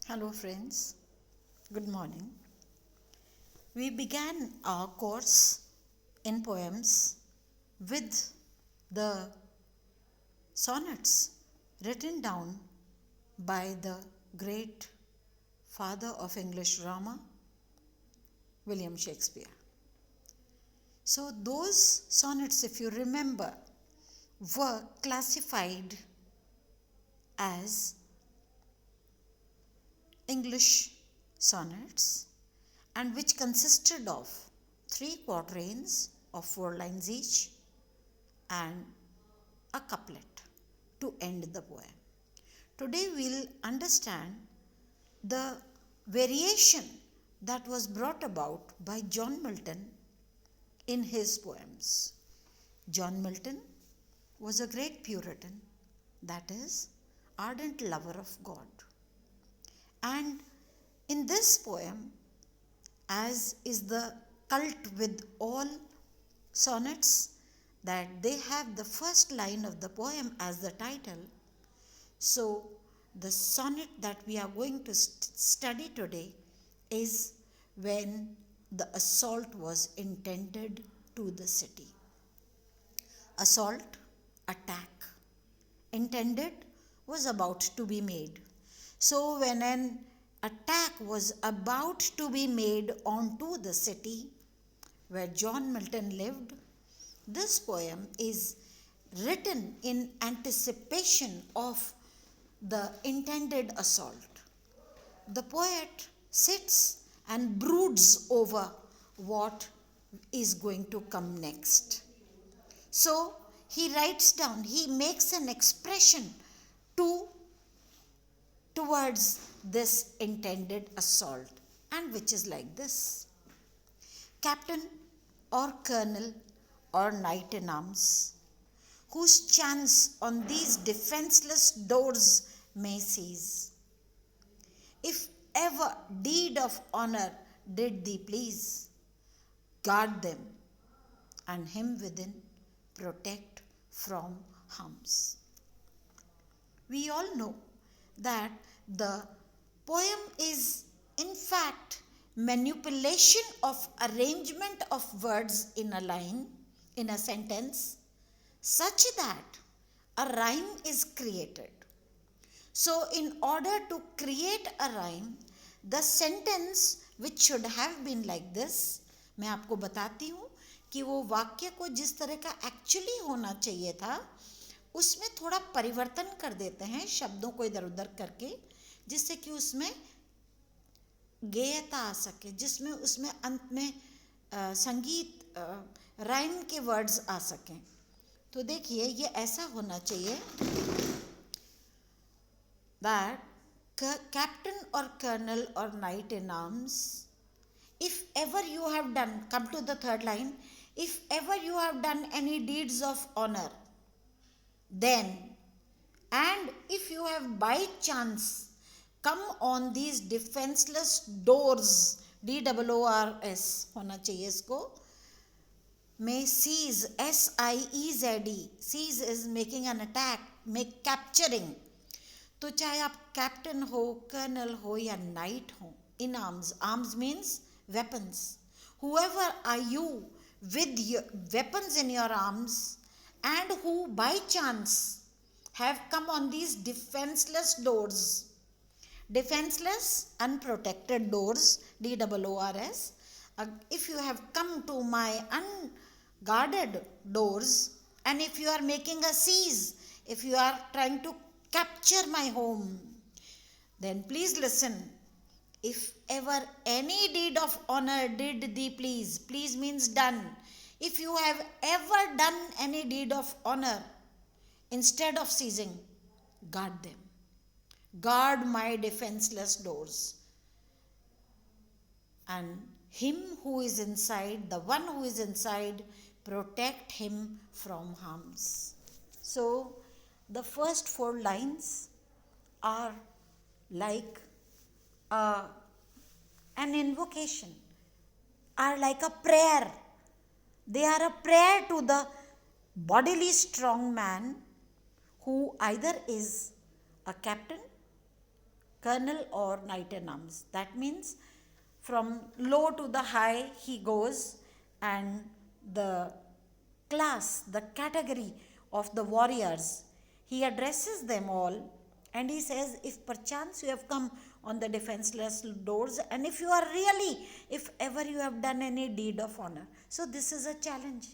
Hello, friends. Good morning. We began our course in poems with the sonnets written down by the great father of English drama, William Shakespeare. So, those sonnets, if you remember, were classified as English sonnets and which consisted of three quatrains of 4 lines each and a couplet to end the poem. Today we'll understand the variation that was brought about by John Milton in his poems. John Milton was a great Puritan, that is, ardent lover of God. And in this poem, as is the cult with all sonnets, that they have the first line of the poem as the title. So, the sonnet that we are going to study today is when the assault was intended to the city. Assault, attack, intended was about to be made. So, when an attack was about to be made onto the city where John Milton lived, this poem is written in anticipation of the intended assault. The poet sits and broods over what is going to come next. So he writes down, he makes an expression towards this intended assault, and which is like this: Captain or Colonel or Knight in Arms, whose chance on these defenseless doors may seize, if ever deed of honor did thee please, guard them, and him within protect from harms. We all know that the poem is in fact manipulation of arrangement of words in a line, in a sentence, such that a rhyme is created. So, in order to create a rhyme, the sentence which should have been like this, मैं आपको बताती हूँ कि वो वाक्य को जिस तरह का एक्चुअली होना चाहिए था उसमें थोड़ा परिवर्तन कर देते हैं शब्दों को इधर उधर करके, जिससे कि उसमें गेयता आ सके, जिसमें उसमें अंत में संगीत राइम के वर्ड्स आ सकें. तो देखिए ये ऐसा होना चाहिए that captain or colonel or knight in arms, if ever you have done, come to the third line, if ever you have done any deeds of honor, then, and if you have by chance come on these defenseless doors, DOORS होना चाहिए इसको, may seize, SIEZE, seize is making an attack, make capturing. तो चाहे आप captain हो, colonel हो या night हो, in arms, arms means weapons, whoever are you with your weapons in your arms and who by chance have come on these defenseless doors, defenseless unprotected doors, DOORS, if you have come to my unguarded doors, and if you are making a seize, if you are trying to capture my home, then please listen. If ever any deed of honor did thee please, please means done. If you have ever done any deed of honor, instead of seizing, guard them. Guard my defenseless doors. And him who is inside, the one who is inside, protect him from harms. So, the first 4 lines are like an invocation, are like a prayer. They are a prayer to the bodily strong man who either is a captain, colonel or knight in arms. That means from low to the high he goes, and the class, the category of the warriors, he addresses them all, and he says, if perchance you have come on the defenseless doors, and if you are really, if ever you have done any deed of honor. So this is a challenge.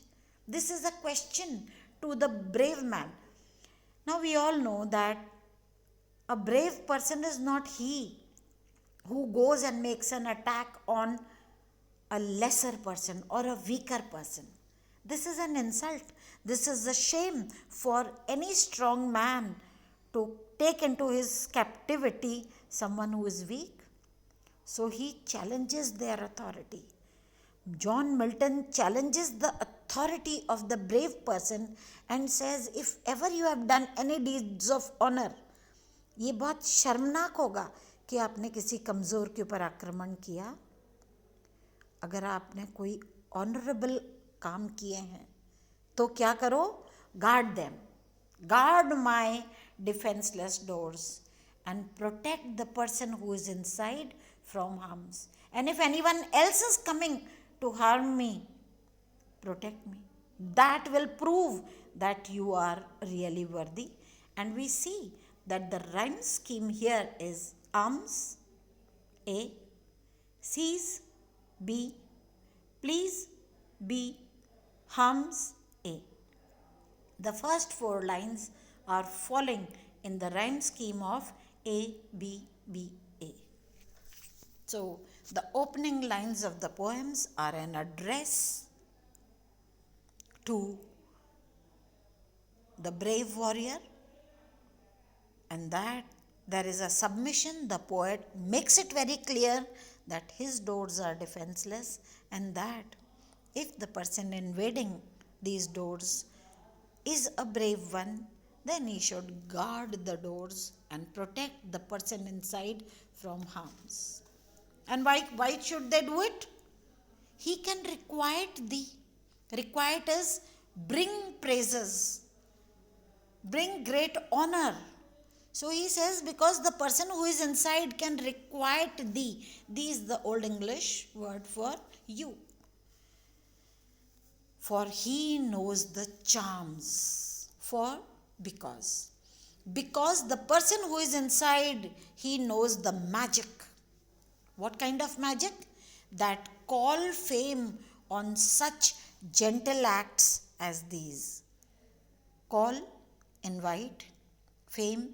This is a question to the brave man. Now we all know that a brave person is not he who goes and makes an attack on a lesser person or a weaker person. This is an insult. This is a shame for any strong man to take into his captivity someone who is weak. So he challenges their authority. John Milton challenges the authority of the brave person and says, if ever you have done any deeds of honor, ये बहुत शर्मनाक होगा कि आपने किसी कमज़ोर के ऊपर आक्रमण किया. अगर आपने कोई ऑनरेबल काम किए हैं तो क्या करो? Guard them, guard my defenseless doors and protect the person who is inside from harms. And if anyone else is coming to harm me, protect me. That will prove that you are really worthy. And we see that the rhyme scheme here is arms, A, seize, B, please, B, harms, A. The first four lines are falling in the rhyme scheme of A, B, B, A. So, the opening lines of the poems are an address to the brave warrior, and that there is a submission. The poet makes it very clear that his doors are defenseless, and that if the person invading these doors is a brave one, then he should guard the doors and protect the person inside from harms. And why should they do it? He can requite thee. Requite is bring praises, bring great honor. So he says, because the person who is inside can requite thee. Thee is the Old English word for you. For he knows the charms. Because the person who is inside, he knows the magic. What kind of magic? That call fame on such gentle acts as these. Call, invite, fame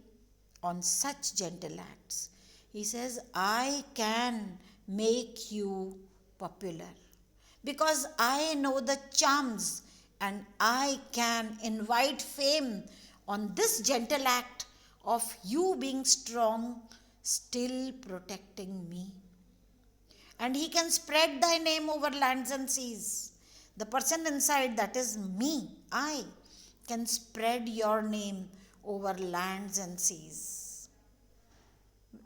on such gentle acts. He says, I can make you popular because I know the charms, and I can invite fame on this gentle act of you being strong, still protecting me. And he can spread thy name over lands and seas. The person inside, that is me, I, can spread your name over lands and seas.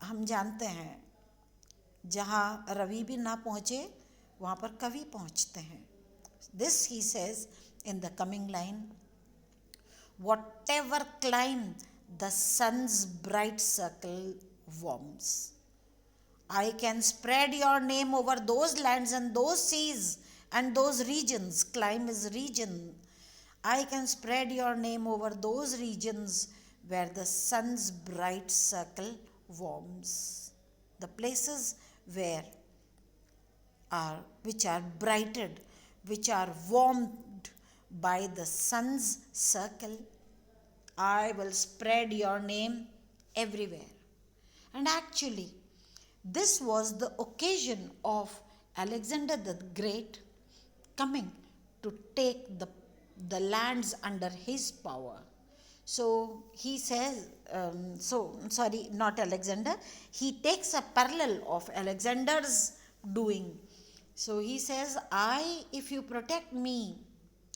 हम जानते हैं जहाँ रवि भी ना पहुँचे वहाँ पर कवि पहुँचते हैं. This he says in the coming line, whatever climb the sun's bright circle warms. I can spread your name over those lands and those seas and those regions. Climb is region. I can spread your name over those regions where the sun's bright circle warms. The places which are brightened, which are warmed by the sun's circle. I will spread your name everywhere. And actually, this was the occasion of Alexander the Great coming to take the lands under his power. So he says, not Alexander, he takes a parallel of Alexander's doing. So he says, if you protect me,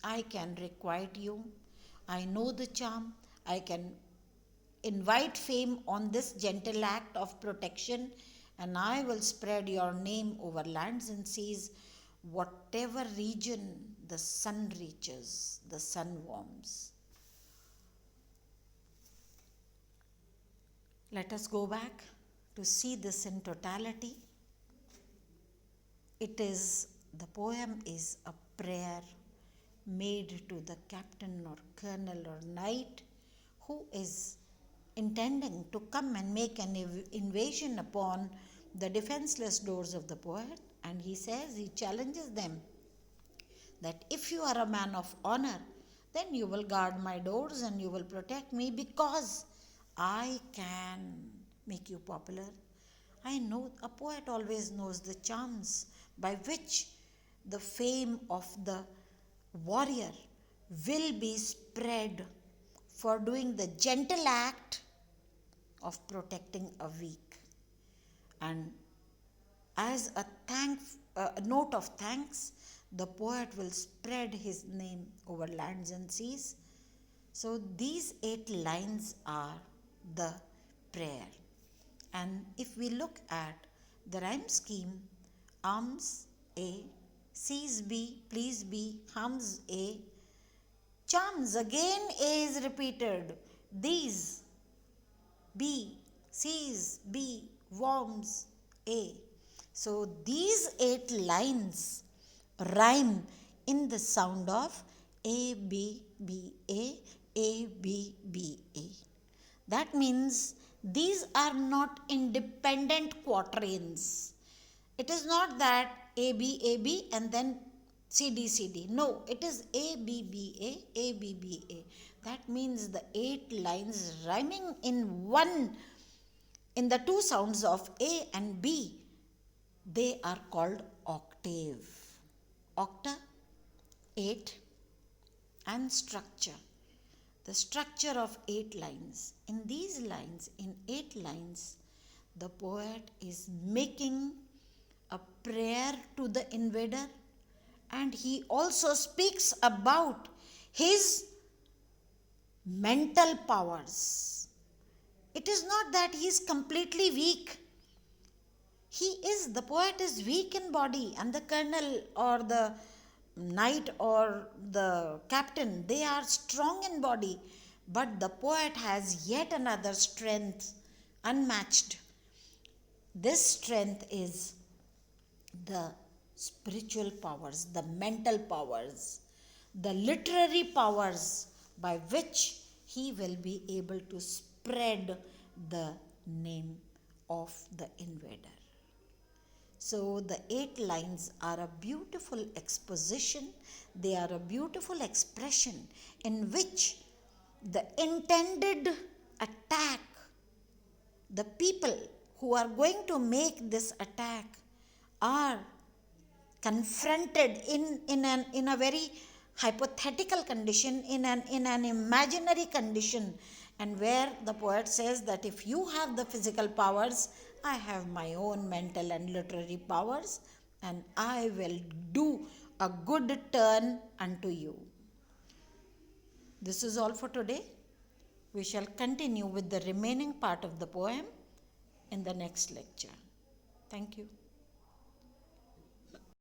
I can requite you. I know the charm. I can invite fame on this gentle act of protection, and I will spread your name over lands and seas, whatever region the sun reaches, the sun warms. Let us go back to see this in totality, the poem is a prayer made to the captain or colonel or knight who is intending to come and make an invasion upon the defenseless doors of the poet. And he challenges them that if you are a man of honor, then you will guard my doors and you will protect me because I can make you popular. I know a poet always knows the charms by which the fame of the warrior will be spread for doing the gentle act of protecting a weak. And as a note of thanks, the poet will spread his name over lands and seas. So these 8 lines are the prayer. And if we look at the rhyme scheme, arms A, seas B, please B, hums A, charms again A is repeated, these B, sees B, warms A. So these 8 lines rhyme in the sound of A, B, B, A, B, B, A. That means these are not independent quatrains. It is not that A, B, and then C, D. No, it is A, B, A. That means the 8 lines rhyming in the 2 sounds of A and B, they are called octave. Octa, 8, and structure. The structure of 8 lines. In these lines, in 8 lines, the poet is making a prayer to the invader, and he also speaks about his mental powers. It is not that he is completely weak. The poet is weak in body, and the colonel or the knight or the captain, they are strong in body. But the poet has yet another strength, unmatched. This strength is the spiritual powers, the mental powers, the literary powers by which he will be able to spread the name of the invader. So the 8 lines are a beautiful exposition, they are a beautiful expression in which the intended attack, the people who are going to make this attack are confronted in a very hypothetical condition, in an imaginary condition, and where the poet says that if you have the physical powers, I have my own mental and literary powers, and I will do a good turn unto you. This is all for today. We shall continue with the remaining part of the poem in the next lecture. Thank you.